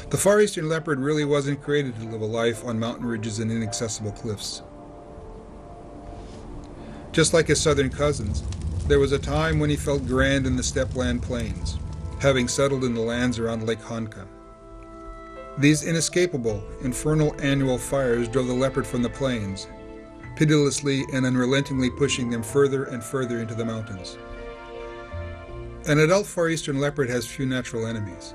The Far Eastern leopard really wasn't created to live a life on mountain ridges and inaccessible cliffs. Just like his southern cousins, there was a time when he felt grand in the steppeland plains, having settled in the lands around Lake Hanka. These inescapable, infernal annual fires drove the leopard from the plains, pitilessly and unrelentingly pushing them further and further into the mountains. An adult Far Eastern leopard has few natural enemies.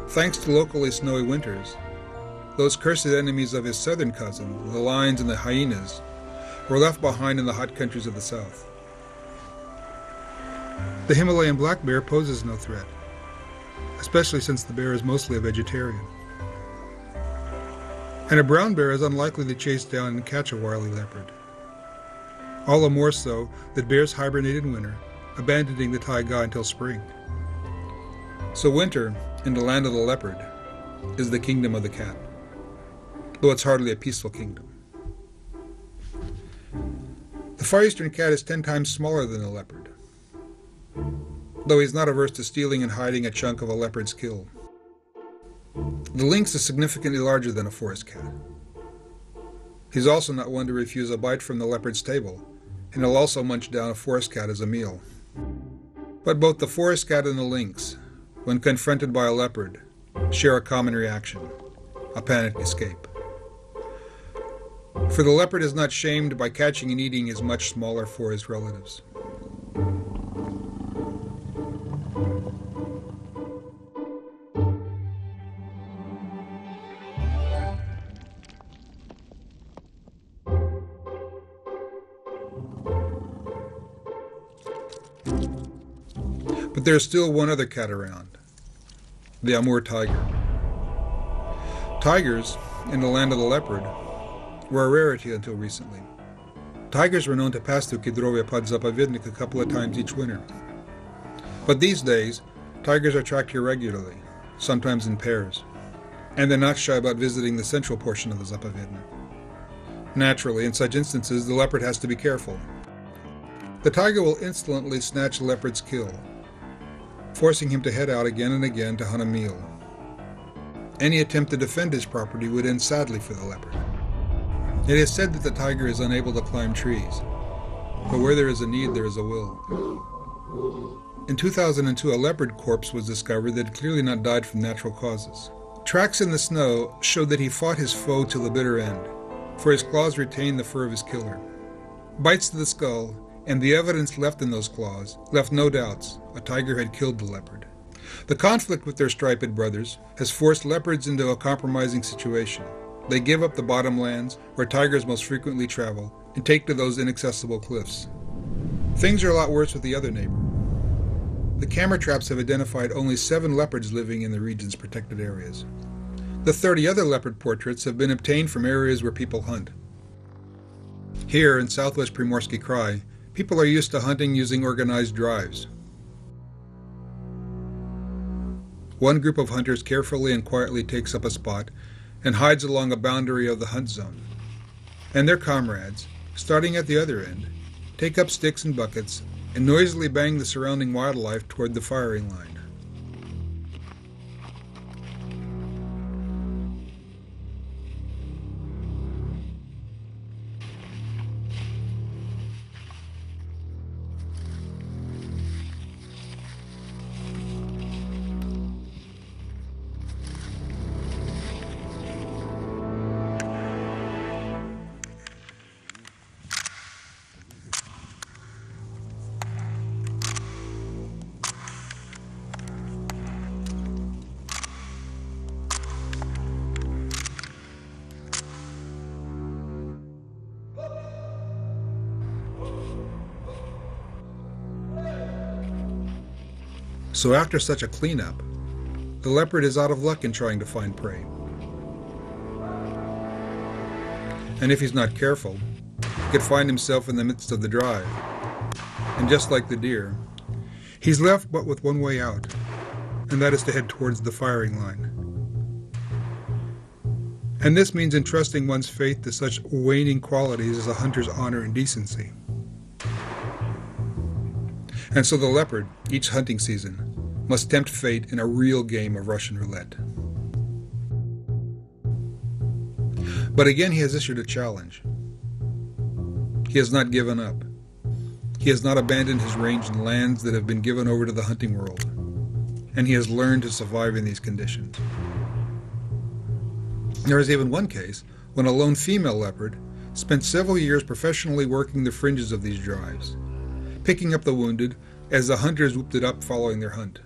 Thanks to locally snowy winters, those cursed enemies of his southern cousin, the lions and the hyenas, were left behind in the hot countries of the south. The Himalayan black bear poses no threat, especially since the bear is mostly a vegetarian. And a brown bear is unlikely to chase down and catch a wily leopard. All the more so that bears hibernate in winter, abandoning the taiga until spring. So winter, in the land of the leopard, is the kingdom of the cat, though it's hardly a peaceful kingdom. The Far Eastern cat is 10 times smaller than the leopard, though he's not averse to stealing and hiding a chunk of a leopard's kill. The lynx is significantly larger than a forest cat. He's also not one to refuse a bite from the leopard's table, and he'll also munch down a forest cat as a meal. But both the forest cat and the lynx, when confronted by a leopard, share a common reaction: a panicked escape. For the leopard is not shamed by catching and eating his much smaller forest relatives. But there's still one other cat around, the Amur tiger. Tigers, in the land of the leopard, were a rarity until recently. Tigers were known to pass through Kidrovya Podzapovednik a couple of times each winter. But these days, tigers are tracked here regularly, sometimes in pairs, and they're not shy about visiting the central portion of the Zapovednik. Naturally, in such instances, the leopard has to be careful. The tiger will insolently snatch the leopard's kill, forcing him to head out again and again to hunt a meal. Any attempt to defend his property would end sadly for the leopard. It is said that the tiger is unable to climb trees, but where there is a need, there is a will. In 2002, a leopard corpse was discovered that had clearly not died from natural causes. Tracks in the snow showed that he fought his foe till the bitter end, for his claws retained the fur of his killer. Bites to the skull, and the evidence left in those claws, left no doubts a tiger had killed the leopard. The conflict with their striped brothers has forced leopards into a compromising situation. They give up the bottomlands, where tigers most frequently travel, and take to those inaccessible cliffs. Things are a lot worse with the other neighbor. The camera traps have identified only 7 leopards living in the region's protected areas. The 30 other leopard portraits have been obtained from areas where people hunt. Here in southwest Primorsky Krai, people are used to hunting using organized drives. One group of hunters carefully and quietly takes up a spot and hides along a boundary of the hunt zone. And their comrades, starting at the other end, take up sticks and buckets and noisily bang the surrounding wildlife toward the firing line. So after such a cleanup, the leopard is out of luck in trying to find prey. And if he's not careful, he could find himself in the midst of the drive. And just like the deer, he's left but with one way out, and that is to head towards the firing line. And this means entrusting one's faith to such waning qualities as a hunter's honor and decency. And so the leopard, each hunting season, must tempt fate in a real game of Russian roulette. But again he has issued a challenge. He has not given up. He has not abandoned his range in lands that have been given over to the hunting world, and he has learned to survive in these conditions. There is even one case when a lone female leopard spent several years professionally working the fringes of these drives, picking up the wounded as the hunters whooped it up following their hunt.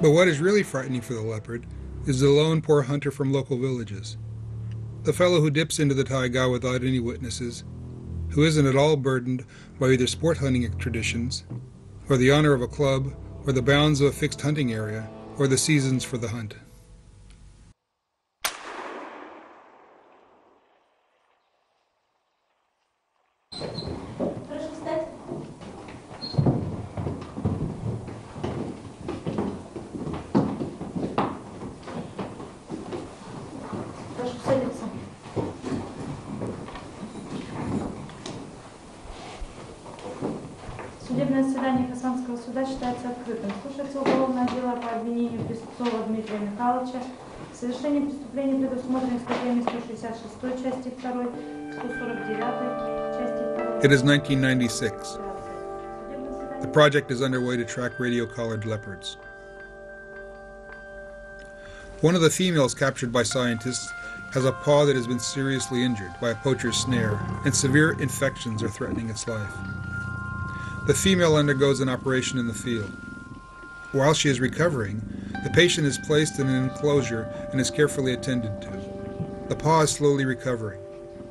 But what is really frightening for the leopard is the lone poor hunter from local villages, the fellow who dips into the taiga without any witnesses, who isn't at all burdened by either sport hunting traditions, or the honor of a club, or the bounds of a fixed hunting area, or the seasons for the hunt. Судебное заседание Хасанского суда считается открытым. Слушается уголовное дело по обвинению Бросившего Дмитрия Михайловича в совершении преступлений, предусмотренных статьями 166 части 2, 149 части 2. It is 1996. The project is underway to track radio-collared leopards. One of the females captured by scientists has a paw that has been seriously injured by a poacher's snare, and severe infections are threatening its life. The female undergoes an operation in the field. While she is recovering, the patient is placed in an enclosure and is carefully attended to. The paw is slowly recovering,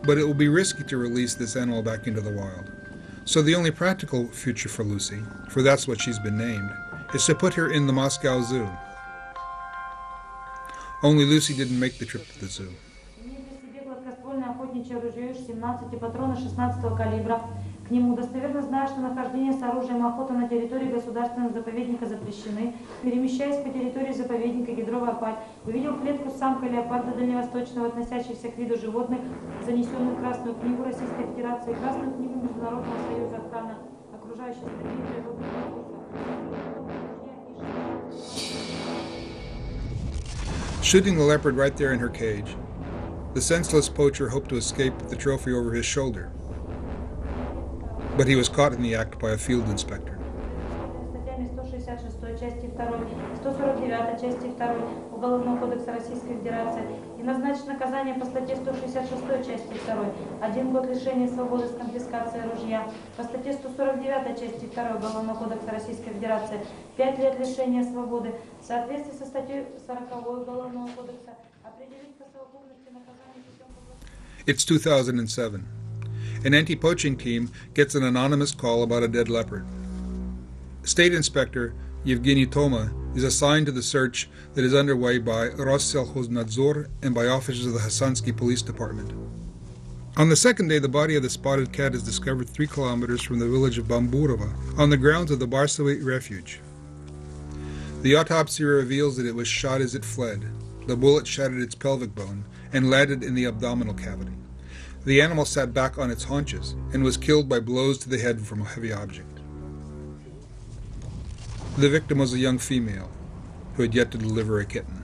but it will be risky to release this animal back into the wild. So the only practical future for Lucy, for that's what she's been named, is to put her in the Moscow Zoo. Only Lucy didn't make the trip to the zoo. К нему, достоверно зная, что нахождение с оружием охота на территории государственного заповедника запрещены, перемещаясь по территории заповедника Кедровая Падь, увидел клетку с самкой леопарда Дальневосточного, относящихся к виду животных, занесенную в Красную книгу Российской Федерации и Красную книгу Международного союза охраны окружающей среды и природных ресурсов. Shooting the leopard right there in her cage, the senseless poacher hoped to escape with the trophy over his shoulder. But he was caught in the act by a field inspector. Статьями 166 части 2, 149 части 2 Уголовного кодекса Российской Федерации и назначено наказание по статье 166 части 2 1 год лишения свободы с конфискацией ружья, по статье 149 части 2 Уголовного кодекса Российской Федерации 5 лет лишения свободы, в соответствии со статьей 40 Уголовного кодекса определить по совокупности наказания путем... It's 2007. An anti-poaching team gets an anonymous call about a dead leopard. State Inspector Yevgeny Toma is assigned to the search that is underway by Rosselshoznadzor and by officers of the Hasansky Police Department. On the second day, the body of the spotted cat is discovered 3 kilometers from the village of Bamburova on the grounds of the Brosivšie refuge. The autopsy reveals that it was shot as it fled. The bullet shattered its pelvic bone and landed in the abdominal cavity. The animal sat back on its haunches and was killed by blows to the head from a heavy object. The victim was a young female who had yet to deliver a kitten.